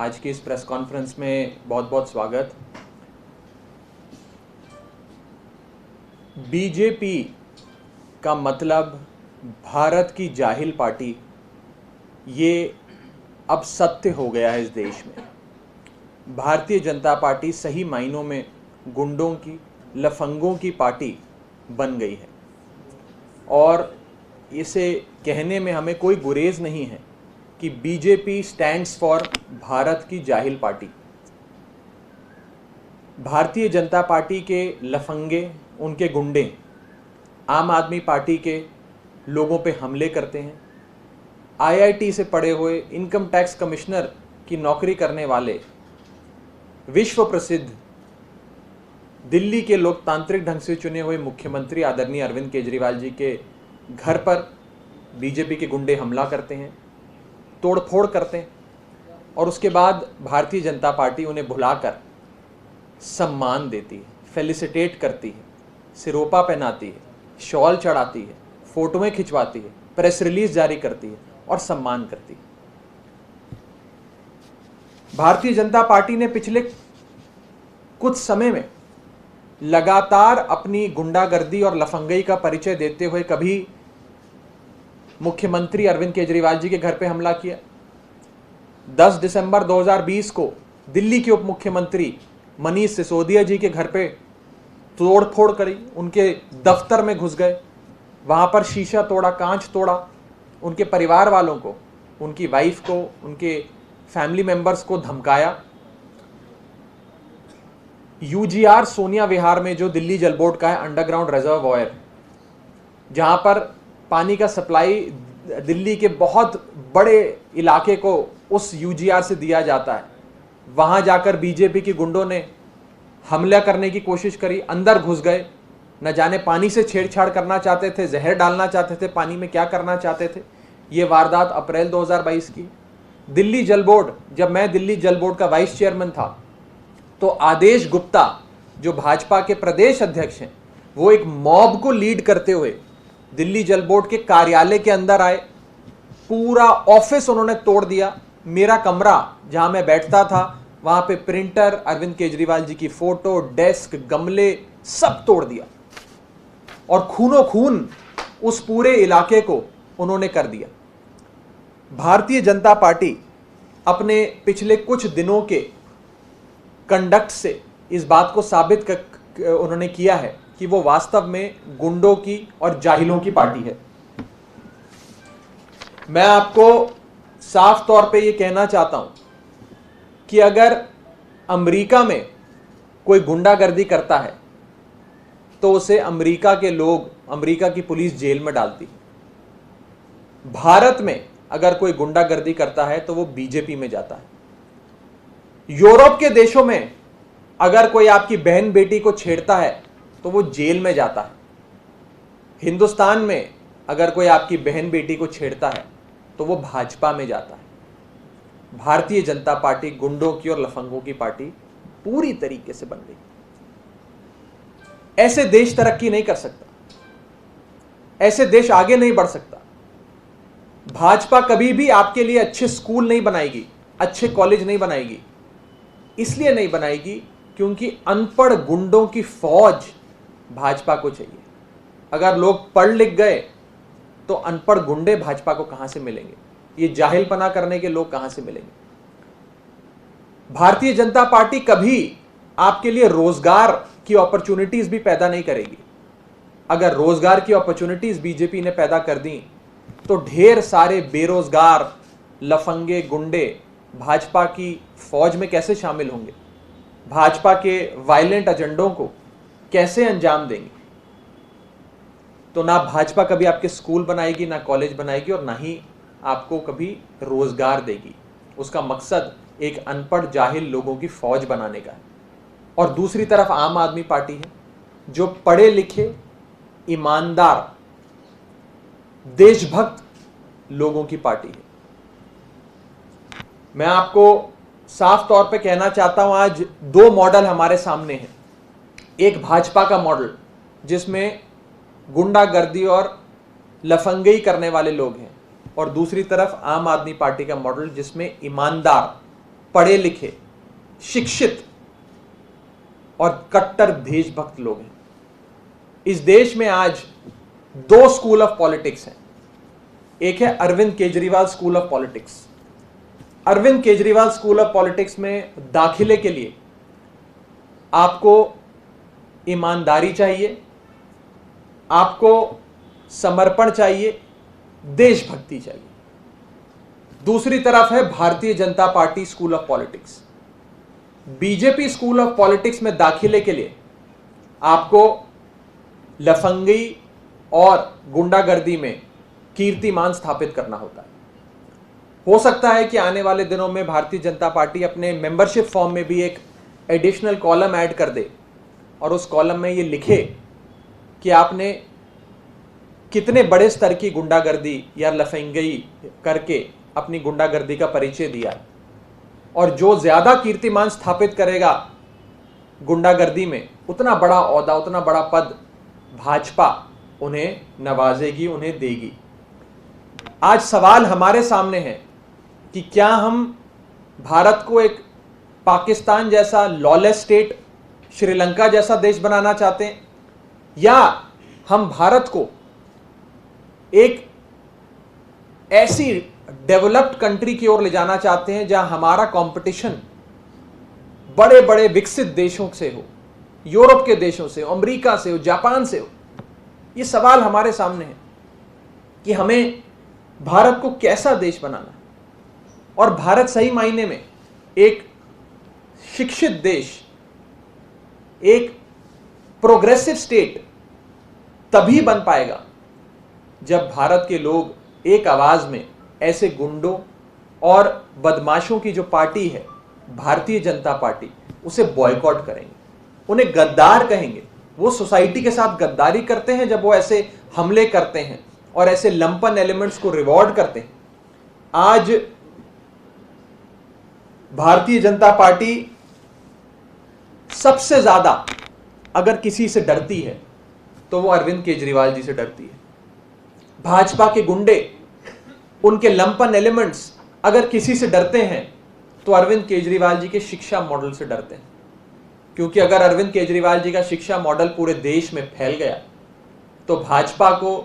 आज की इस प्रेस कॉन्फ्रेंस में बहुत बहुत स्वागत। बीजेपी का मतलब भारत की जाहिल पार्टी, ये अब सत्य हो गया है इस देश में। भारतीय जनता पार्टी सही मायनों में गुंडों की, लफंगों की पार्टी बन गई है और इसे कहने में हमें कोई गुरेज नहीं है कि बीजेपी स्टैंड्स फॉर भारत की जाहिल पार्टी। भारतीय जनता पार्टी के लफंगे, उनके गुंडे आम आदमी पार्टी के लोगों पे हमले करते हैं। आईआईटी से पढ़े हुए, इनकम टैक्स कमिश्नर की नौकरी करने वाले, विश्व प्रसिद्ध दिल्ली के लोकतांत्रिक ढंग से चुने हुए मुख्यमंत्री आदरणीय अरविंद केजरीवाल जी के घर पर बीजेपी के गुंडे हमला करते हैं, तोड़फोड़ करते हैं और उसके बाद भारतीय जनता पार्टी उन्हें भुलाकर सम्मान देती है, फेलिसिटेट करती है, सिरोपा पहनाती है, शॉल चढ़ाती है, फोटोएं खिंचवाती है, प्रेस रिलीज जारी करती है और सम्मान करती है। भारतीय जनता पार्टी ने पिछले कुछ समय में लगातार अपनी गुंडागर्दी और लफंगई का परिचय देते हुए कभी मुख्यमंत्री अरविंद केजरीवाल जी के घर पे हमला किया। 10 दिसंबर 2020 को दिल्ली के उप मुख्यमंत्री मनीष सिसोदिया जी के घर पे तोड़फोड़ करी, उनके दफ्तर में घुस गए, वहां पर शीशा तोड़ा, कांच तोड़ा, उनके परिवार वालों को, उनकी वाइफ को, उनके फैमिली मेंबर्स को धमकाया। यूजीआर सोनिया विहार में, जो दिल्ली जल बोर्ड का है अंडरग्राउंड रिजर्वॉयर, जहां पर पानी का सप्लाई दिल्ली के बहुत बड़े इलाके को उस यूजीआर से दिया जाता है, वहां जाकर बीजेपी के गुंडों ने हमला करने की कोशिश करी, अंदर घुस गए, न जाने पानी से छेड़छाड़ करना चाहते थे, जहर डालना चाहते थे पानी में, क्या करना चाहते थे। यह वारदात अप्रैल 2022 की। दिल्ली जल बोर्ड, जब मैं दिल्ली जल बोर्ड का वाइस चेयरमैन था, तो आदेश गुप्ता जो भाजपा के प्रदेश अध्यक्ष हैं, वो एक मॉब को लीड करते हुए दिल्ली जल बोर्ड के कार्यालय के अंदर आए, पूरा ऑफिस उन्होंने तोड़ दिया। मेरा कमरा जहां मैं बैठता था, वहां पे प्रिंटर, अरविंद केजरीवाल जी की फोटो, डेस्क, गमले सब तोड़ दिया और खूनो खून उस पूरे इलाके को उन्होंने कर दिया। भारतीय जनता पार्टी अपने पिछले कुछ दिनों के कंडक्ट से इस बात को साबित उन्होंने किया है कि वो वास्तव में गुंडों की और जाहिलों की पार्टी है। मैं आपको साफ तौर पे ये कहना चाहता हूं कि अगर अमेरिका में कोई गुंडागर्दी करता है तो उसे अमेरिका के लोग, अमेरिका की पुलिस जेल में डालती है। भारत में अगर कोई गुंडागर्दी करता है तो वो बीजेपी में जाता है। यूरोप के देशों में अगर कोई आपकी बहन बेटी को छेड़ता है तो वो जेल में जाता है। हिंदुस्तान में अगर कोई आपकी बहन बेटी को छेड़ता है तो वो भाजपा में जाता है। भारतीय जनता पार्टी गुंडों की और लफंगों की पार्टी पूरी तरीके से बन गई। ऐसे देश तरक्की नहीं कर सकता, ऐसे देश आगे नहीं बढ़ सकता। भाजपा कभी भी आपके लिए अच्छे स्कूल नहीं बनाएगी, अच्छे कॉलेज नहीं बनाएगी। इसलिए नहीं बनाएगी क्योंकि अनपढ़ गुंडों की फौज भाजपा को चाहिए। अगर लोग पढ़ लिख गए तो अनपढ़ गुंडे भाजपा को कहां से मिलेंगे? ये जाहिलपना करने के लोग कहां से मिलेंगे? भारतीय जनता पार्टी कभी आपके लिए रोजगार की अपॉर्चुनिटीज भी पैदा नहीं करेगी। अगर रोजगार की अपॉर्चुनिटीज बीजेपी ने पैदा कर दी तो ढेर सारे बेरोजगार लफंगे गुंडे भाजपा की फौज में कैसे शामिल होंगे? भाजपा के वायलेंट एजेंडों को कैसे अंजाम देंगे? तो ना भाजपा कभी आपके स्कूल बनाएगी, ना कॉलेज बनाएगी और ना ही आपको कभी रोजगार देगी। उसका मकसद एक अनपढ़ जाहिल लोगों की फौज बनाने का है। और दूसरी तरफ आम आदमी पार्टी है, जो पढ़े लिखे, ईमानदार, देशभक्त लोगों की पार्टी है। मैं आपको साफ तौर पे कहना चाहता हूं, आज दो मॉडल हमारे सामने हैं। एक भाजपा का मॉडल जिसमें गुंडागर्दी और लफंगई करने वाले लोग हैं, और दूसरी तरफ आम आदमी पार्टी का मॉडल जिसमें ईमानदार, पढ़े लिखे, शिक्षित और कट्टर देशभक्त लोग हैं। इस देश में आज 2 स्कूल ऑफ पॉलिटिक्स हैं। एक है Arvind Kejriwal school of politics. Arvind Kejriwal school of politics में दाखिले के लिए आपको ईमानदारी चाहिए, आपको समर्पण चाहिए, देशभक्ति चाहिए। दूसरी तरफ है Bharatiya Janata party school of politics. BJP school of politics में दाखिले के लिए आपको लफंगी और गुंडागर्दी में कीर्तिमान स्थापित करना होता है। हो सकता है कि आने वाले दिनों में भारतीय जनता पार्टी अपने मेंबरशिप फॉर्म में भी एक एडिशनल कॉलम ऐड कर दे और उस कॉलम में ये लिखे कि आपने कितने बड़े स्तर की गुंडागर्दी या लफंगी करके अपनी गुंडागर्दी का परिचय दिया, और जो ज्यादा कीर्तिमान स्थापित करेगा गुंडागर्दी में, उतना बड़ा ओहदा, उतना बड़ा पद भाजपा उन्हें नवाजेगी, उन्हें देगी। आज सवाल हमारे सामने है कि क्या हम भारत को एक पाकिस्तान जैसा लॉलेस स्टेट, श्रीलंका जैसा देश बनाना चाहते हैं, या हम भारत को एक ऐसी डेवलप्ड कंट्री की ओर ले जाना चाहते हैं जहां हमारा कंपटीशन बड़े बड़े विकसित देशों से हो, यूरोप के देशों से, अमेरिका से हो, जापान से हो। ये सवाल हमारे सामने है कि हमें भारत को कैसा देश बनाना है। और भारत सही मायने में एक शिक्षित देश, एक प्रोग्रेसिव स्टेट तभी बन पाएगा जब भारत के लोग एक आवाज में ऐसे गुंडों और बदमाशों की जो पार्टी है भारतीय जनता पार्टी, उसे बॉयकॉट करेंगे, उन्हें गद्दार कहेंगे। वो सोसाइटी के साथ गद्दारी करते हैं जब वो ऐसे हमले करते हैं और ऐसे लंपन एलिमेंट्स को रिवॉर्ड करते हैं। आज भारतीय जनता पार्टी सबसे ज्यादा अगर किसी से डरती है तो वो अरविंद केजरीवाल जी से डरती है। भाजपा के गुंडे, उनके लंपन एलिमेंट्स अगर किसी से डरते हैं तो अरविंद केजरीवाल जी के शिक्षा मॉडल से डरते हैं। क्योंकि अगर अरविंद केजरीवाल जी का शिक्षा मॉडल पूरे देश में फैल गया तो भाजपा को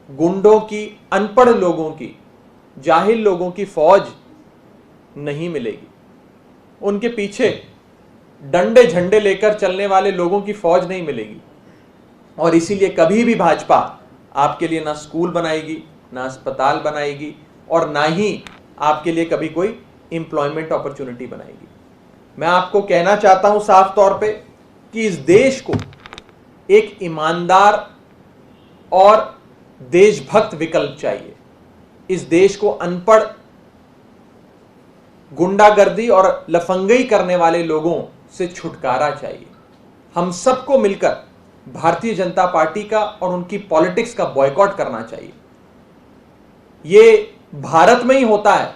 गुंडों की, अनपढ़ लोगों की, जाहिल लोगों की फौज नहीं मिलेगी। उनके पीछे डंडे झंडे लेकर चलने वाले लोगों की फौज नहीं मिलेगी। और इसीलिए कभी भी भाजपा आपके लिए ना स्कूल बनाएगी, ना अस्पताल बनाएगी, और ना ही आपके लिए कभी कोई एम्प्लॉयमेंट अपॉर्चुनिटी बनाएगी। मैं आपको कहना चाहता हूं साफ तौर पे कि इस देश को एक ईमानदार और देशभक्त विकल्प चाहिए। इस देश को अनपढ़, गुंडागर्दी और लफंगई करने वाले लोगों से छुटकारा चाहिए। हम सबको मिलकर भारतीय जनता पार्टी का और उनकी पॉलिटिक्स का बॉयकॉट करना चाहिए। ये भारत में ही होता है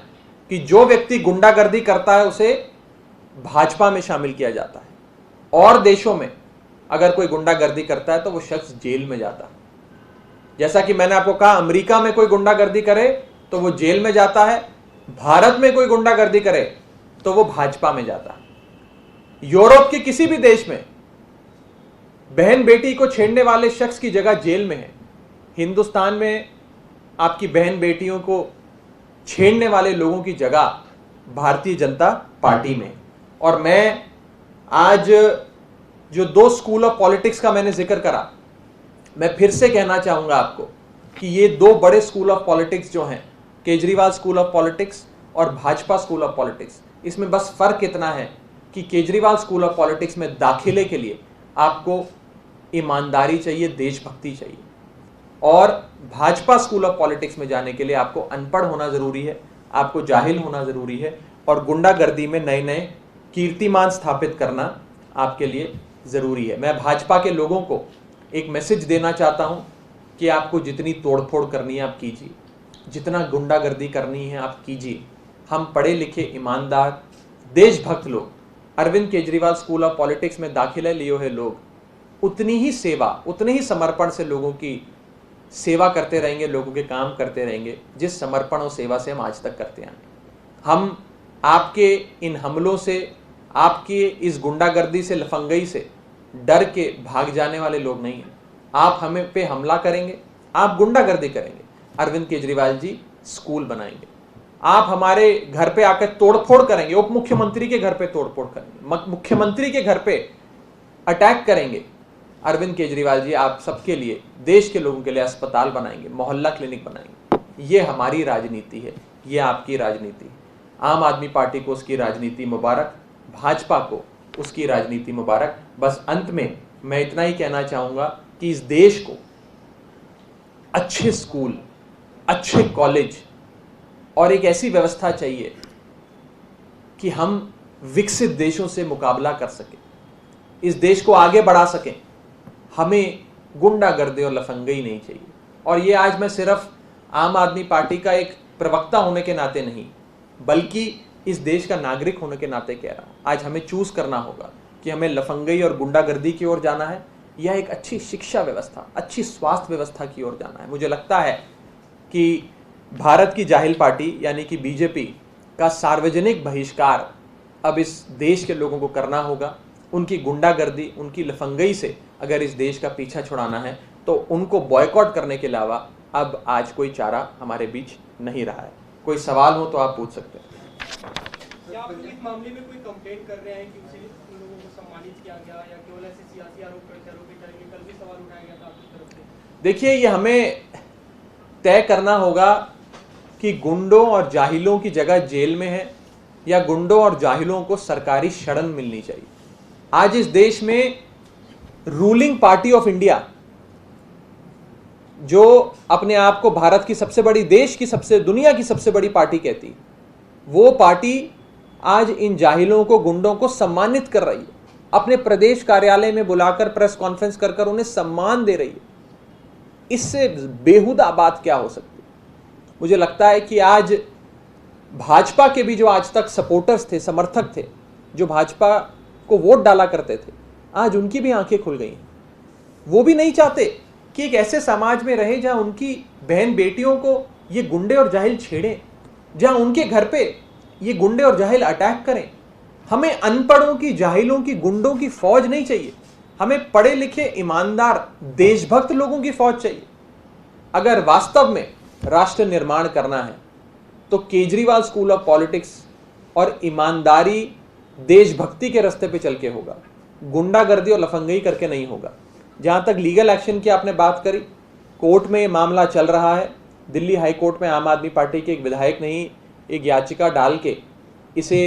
कि जो व्यक्ति गुंडागर्दी करता है उसे भाजपा में शामिल किया जाता है, और देशों में अगर कोई गुंडागर्दी करता है तो वो शख्स जेल में जाता है। जैसा कि मैंने आपको कहा, अमेरिका में कोई गुंडागर्दी करे तो वो जेल में जाता है, भारत में कोई गुंडागर्दी करे तो वो भाजपा में जाता है। यूरोप के किसी भी देश में बहन बेटी को छेड़ने वाले शख्स की जगह जेल में है। हिंदुस्तान में आपकी बहन बेटियों को छेड़ने वाले लोगों की जगह भारतीय जनता पार्टी में। और मैं आज जो 2 स्कूल ऑफ पॉलिटिक्स का मैंने जिक्र करा, मैं फिर से कहना चाहूंगा आपको कि ये 2 बड़े स्कूल ऑफ पॉलिटिक्स जो हैं, केजरीवाल स्कूल ऑफ पॉलिटिक्स और भाजपा स्कूल ऑफ पॉलिटिक्स, इसमें बस फर्क इतना है कि केजरीवाल स्कूल ऑफ पॉलिटिक्स में दाखिले के लिए आपको ईमानदारी चाहिए, देशभक्ति चाहिए, और भाजपा स्कूल ऑफ पॉलिटिक्स में जाने के लिए आपको अनपढ़ होना जरूरी है, आपको जाहिल होना जरूरी है, और गुंडागर्दी में नए नए कीर्तिमान स्थापित करना आपके लिए जरूरी है। मैं भाजपा के लोगों को एक मैसेज देना चाहता हूं कि आपको जितनी तोड़फोड़ करनी है आप कीजिए, जितना गुंडागर्दी करनी है आप कीजिए। हम पढ़े लिखे, ईमानदार, देशभक्त लोग, Arvind Kejriwal school of politics में दाखिला लिए हुए लोग उतनी ही सेवा, उतने ही समर्पण से लोगों की सेवा करते रहेंगे, लोगों के काम करते रहेंगे जिस समर्पण और सेवा से हम आज तक करते आए। हम आपके इन हमलों से, आपकी इस गुंडागर्दी से, लफंगई से डर के भाग जाने वाले लोग नहीं हैं। आप हमें पे हमला करेंगे, आप गुंडागर्दी करेंगे, अरविंद केजरीवाल जी स्कूल बनाएंगे। आप हमारे घर पे आकर तोड़फोड़ करेंगे, उप मुख्यमंत्री के घर पे तोड़फोड़ करेंगे, मुख्यमंत्री के घर पे अटैक करेंगे। अरविंद केजरीवाल जी आप सबके लिए, देश के लोगों के लिए अस्पताल बनाएंगे, मोहल्ला क्लिनिक बनाएंगे। ये हमारी राजनीति है, ये आपकी राजनीति है। आम आदमी पार्टी को उसकी राजनीति मुबारक, भाजपा को उसकी राजनीति मुबारक। बस अंत में मैं इतना ही कहना चाहूंगा कि इस देश को अच्छे स्कूल, अच्छे कॉलेज और एक ऐसी व्यवस्था चाहिए कि हम विकसित देशों से मुकाबला कर सकें, इस देश को आगे बढ़ा सकें। हमें गुंडागर्दी और लफंगई नहीं चाहिए। और ये आज मैं सिर्फ आम आदमी पार्टी का एक प्रवक्ता होने के नाते नहीं, बल्कि इस देश का नागरिक होने के नाते कह रहा हूं। आज हमें चूज करना होगा कि हमें लफंगई और गुंडागर्दी की ओर जाना है या एक अच्छी शिक्षा व्यवस्था, अच्छी स्वास्थ्य व्यवस्था की ओर जाना है। मुझे लगता है कि भारत की जाहिल पार्टी यानी कि बीजेपी का सार्वजनिक बहिष्कार अब इस देश के लोगों को करना होगा। उनकी गुंडागर्दी, उनकी लफंगई से अगर इस देश का पीछा छुड़ाना है तो उनको बॉयकॉट करने के अलावा अब आज कोई चारा हमारे बीच नहीं रहा है। कोई सवाल हो तो आप पूछ सकते हैं। क्या आप इस मामले में कोई कंप्लेंट कर रहे हैं कि उन लोगों को सम्मानित किया गया या केवल ऐसे सियासी आरोप प्रत्यारोपित करेंगे? कल भी सवाल उठाया गया था आपकी तरफ से। देखिए, ये हमें तय करना होगा कि गुंडों और जाहिलों की जगह जेल में है या गुंडों और जाहिलों को सरकारी शरण मिलनी चाहिए। आज इस देश में रूलिंग पार्टी ऑफ इंडिया, जो अपने आप को भारत की सबसे बड़ी, देश की सबसे, दुनिया की सबसे बड़ी पार्टी कहती, वो पार्टी आज इन जाहिलों को, गुंडों को सम्मानित कर रही है। अपने प्रदेश कार्यालय में बुलाकर प्रेस कॉन्फ्रेंस कर कर उन्हें सम्मान दे रही है। इससे बेहुदा बात क्या हो सकती है? मुझे लगता है कि आज भाजपा के भी जो आज तक सपोर्टर्स थे, समर्थक थे, जो भाजपा को वोट डाला करते थे, आज उनकी भी आंखें खुल गई हैं। वो भी नहीं चाहते कि एक ऐसे समाज में रहे जहां उनकी बहन बेटियों को ये गुंडे और जाहिल छेड़ें, जहां उनके घर पे ये गुंडे और जाहिल अटैक करें। हमें अनपढ़ों की, जाहिलों की, गुंडों की फौज नहीं चाहिए। हमें पढ़े लिखे, ईमानदार, देशभक्त लोगों की फौज चाहिए। अगर वास्तव में राष्ट्र निर्माण करना है तो केजरीवाल स्कूल ऑफ पॉलिटिक्स और ईमानदारी, देशभक्ति के रास्ते पे चल के होगा, गुंडागर्दी और लफंगई करके नहीं होगा। जहां तक लीगल एक्शन की आपने बात करी, कोर्ट में ये मामला चल रहा है। दिल्ली हाई कोर्ट में आम आदमी पार्टी के एक विधायक ने ही एक याचिका डाल के इसे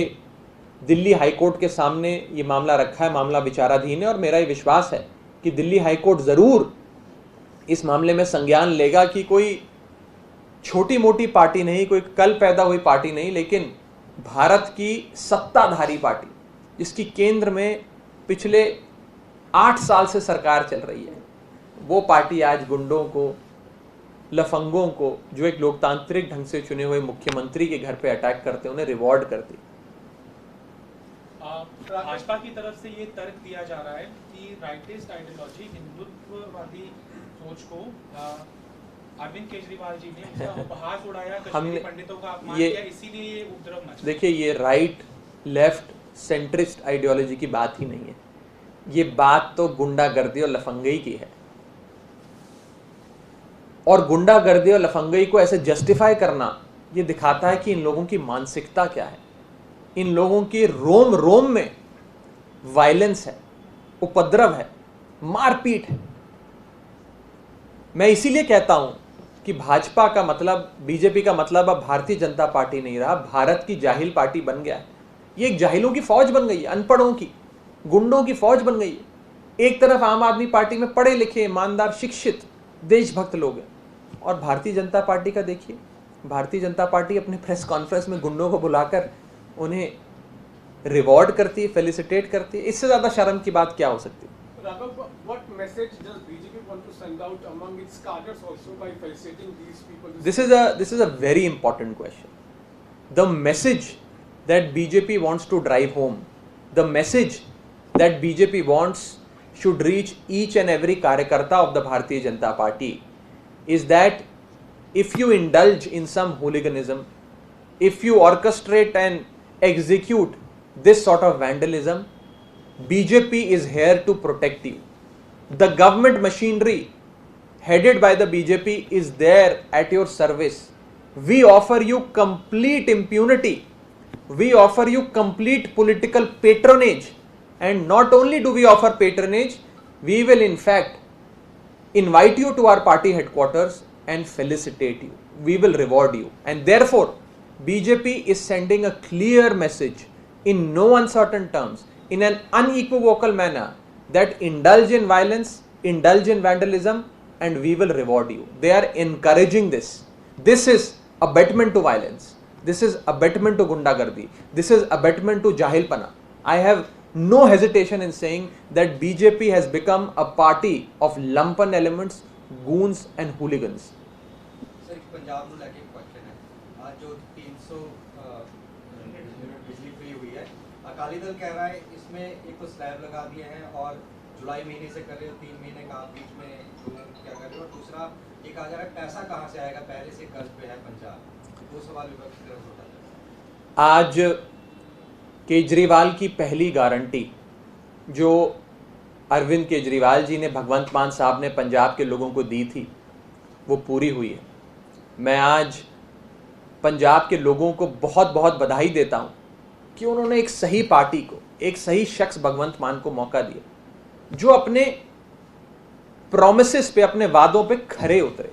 दिल्ली हाई कोर्ट के सामने ये मामला रखा है। मामला विचाराधीन है और मेरा ये विश्वास है कि दिल्ली हाई कोर्ट जरूर इस मामले में संज्ञान लेगा कि कोई छोटी मोटी पार्टी नहीं, कोई कल पैदा हुई पार्टी नहीं, लेकिन भारत की सत्ताधारी पार्टी, जिसकी केंद्र में पिछले 8 साल से सरकार चल रही है, वो पार्टी आज गुंडों को, लफंगों को, जो एक लोकतांत्रिक ढंग से चुने हुए मुख्यमंत्री के घर पे अटैक करते हैं, उन्हें रिवॉर्ड करती। भाजपा की तरफ से ये तर्क दिया जा रहा है कि राइटिस्ट आइडियोलॉजी, हिंदुत्ववादी सोच को अरविंद केजरीवाल जी ने उसका उपहास उड़ाया, कश्मीरी पंडितों का अपमान किया, इसीलिए ये उपद्रव मचा। देखिए, ये राइट, लेफ्ट, सेंट्रिस्ट आइडियोलॉजी की बात ही नहीं है। ये बात तो गुंडागर्दी और लफंगई की है। और गुंडागर्दी और लफंगई को ऐसे जस्टिफाई करना, ये दिखाता है कि इन लोगों की मानसिकता क्या है। इन लोगों की रोम रोम में वायलेंस है, उपद्रव है, मारपीट है। मैं इसीलिए कहता हूं कि भाजपा का मतलब, बीजेपी का मतलब अब भारतीय जनता पार्टी नहीं रहा, भारत की जाहिल पार्टी बन गया है। ये एक जाहिलों की फौज बन गई है, अनपढ़ों की, गुंडों की फौज बन गई है। एक तरफ आम आदमी पार्टी में पढ़े लिखे, ईमानदार, शिक्षित, देशभक्त लोग हैं, और भारतीय जनता पार्टी का देखिए, भारतीय जनता पार्टी अपने प्रेस कॉन्फ्रेंस में गुंडों को बुलाकर उन्हें रिवॉर्ड करती है, फेलिसिटेट करती है। इससे ज्यादा शर्म की बात क्या हो सकती है? What message does BJP want to send out among its cadres also by felicitating these people? This is a very important question. The message that BJP wants to drive home, the message that BJP wants should reach each and every karyakarta of the Bharatiya Janata Party is that if you indulge in some hooliganism, if you orchestrate and execute this sort of vandalism, BJP is here to protect you. The government machinery headed by the BJP is there at your service. We offer you complete impunity. We offer you complete political patronage. And not only do we offer patronage, we will in fact invite you to our party headquarters and felicitate you. We will reward you. And therefore, BJP is sending a clear message in no uncertain terms, in an unequivocal manner, that indulge in violence, indulge in vandalism, and we will reward you. They are encouraging this. This is abetment to violence. This is abetment to gundagardi. This is abetment to jahilpana. I have no hesitation in saying that BJP has become a party of lumpen elements, goons and hooligans. Sir Punjab ਨੂੰ ਲੈ ਕੇ question है आज जो 300 unit बिजली free हुई है अकाली दल कह रहा है इसमें एक तो स्लैब लगा दिए हैं और जुलाई महीने से कर रहे हो 3 महीने का बीच में क्या कर रहे हो और दूसरा एक आ जा रहा है पैसा कहाँ से आएगा पहले से कर्ज पे है पंजाब वो सवाल विपक्ष की तरफ उठा है। आज केजरीवाल की पहली गारंटी जो अरविंद केजरीवाल जी ने भगवंत मान साहब ने पंजाब के लोगों को दी थी वो पूरी हुई है। मैं आज पंजाब के लोगों को बहुत बहुत बधाई देता हूं कि उन्होंने एक सही पार्टी को, एक सही शख्स भगवंत मान को मौका दिया जो अपने प्रॉमिसेस पे, अपने वादों पे खरे उतरे।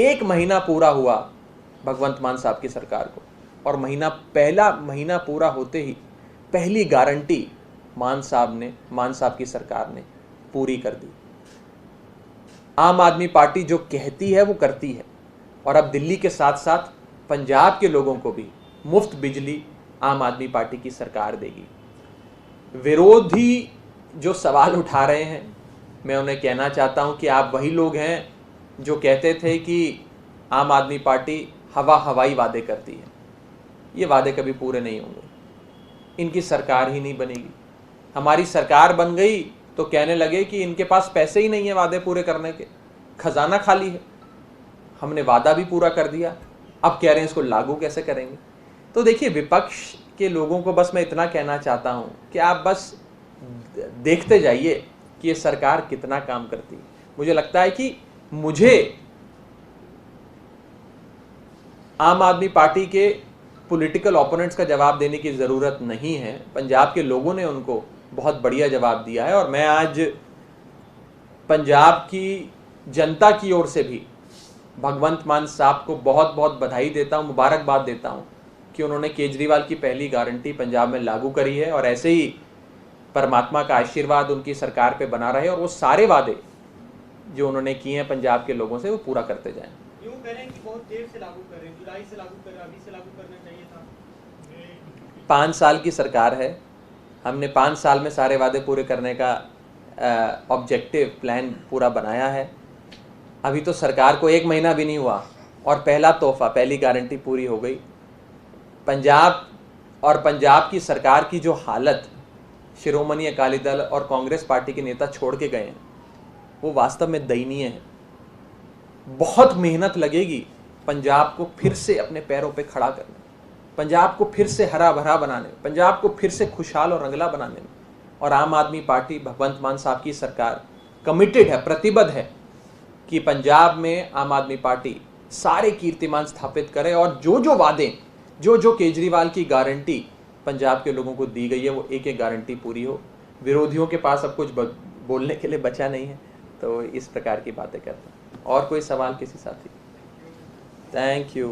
1 महीना पूरा हुआ भगवंत मान साहब की सरकार को और पहला महीना पूरा होते ही पहली गारंटी मान साहब की सरकार ने पूरी कर दी। आम आदमी पार्टी जो कहती है वो करती है और अब दिल्ली के साथ साथ पंजाब के लोगों को भी मुफ्त बिजली आम आदमी पार्टी की सरकार देगी। विरोधी जो सवाल उठा रहे हैं, मैं उन्हें कहना चाहता हूं कि आप वही लोग हैं जो कहते थे कि आम आदमी पार्टी हवाई वादे करती है। ये वादे कभी पूरे नहीं होंगे, इनकी सरकार ही नहीं बनेगी। हमारी सरकार बन गई तो कहने लगे कि इनके पास पैसे ही नहीं है वादे पूरे करने के, खजाना खाली है। हमने वादा भी पूरा कर दिया, अब कह रहे हैं इसको लागू कैसे करेंगे। तो देखिए, विपक्ष के लोगों को बस मैं इतना कहना चाहता हूं कि आप बस देखते जाइए कि ये सरकार कितना काम करती है। मुझे लगता है कि मुझे आम आदमी पार्टी के पॉलिटिकल ओपोनेंट्स का जवाब देने की ज़रूरत नहीं है। पंजाब के लोगों ने उनको बहुत बढ़िया जवाब दिया है और मैं आज पंजाब की जनता की ओर से भी भगवंत मान साहब को बहुत बहुत बधाई देता हूं, मुबारकबाद देता हूं कि उन्होंने केजरीवाल की पहली गारंटी पंजाब में लागू करी है और ऐसे ही परमात्मा का आशीर्वाद उनकी सरकार पे बना रहे और वो सारे वादे जो उन्होंने किए हैं पंजाब के लोगों से वो पूरा करते जाएं। यूं कह रहे हैं कि बहुत देर से लागू कर रहे हैं, जुलाई से लागू कर रहे हैं, अभी से लागू करना चाहिए था। 5 साल की सरकार है, हमने 5 साल में सारे वादे पूरे करने का ऑब्जेक्टिव प्लान पूरा बनाया है। अभी तो सरकार को 1 महीना भी नहीं हुआ और पहला तोहफा, पहली गारंटी पूरी हो गई। पंजाब की सरकार की जो हालत शिरोमणि अकाली दल और कांग्रेस पार्टी के नेता छोड़ के गए हैं वो वास्तव में दयनीय है। बहुत मेहनत लगेगी पंजाब को फिर से अपने पैरों पे खड़ा करने, पंजाब को फिर से हरा भरा बनाने, पंजाब को फिर से खुशहाल और रंगला बनाने में। और आम आदमी पार्टी, भगवंत मान साहब की सरकार कमिटेड है, प्रतिबद्ध है कि पंजाब में आम आदमी पार्टी सारे कीर्तिमान स्थापित करे और जो वादे, जो केजरीवाल की गारंटी पंजाब के लोगों को दी गई है वो एक एक गारंटी पूरी हो। विरोधियों के पास अब कुछ बोलने के लिए बचा नहीं है तो इस प्रकार की बातें करते हैं। और कोई सवाल किसी साथी? Thank you.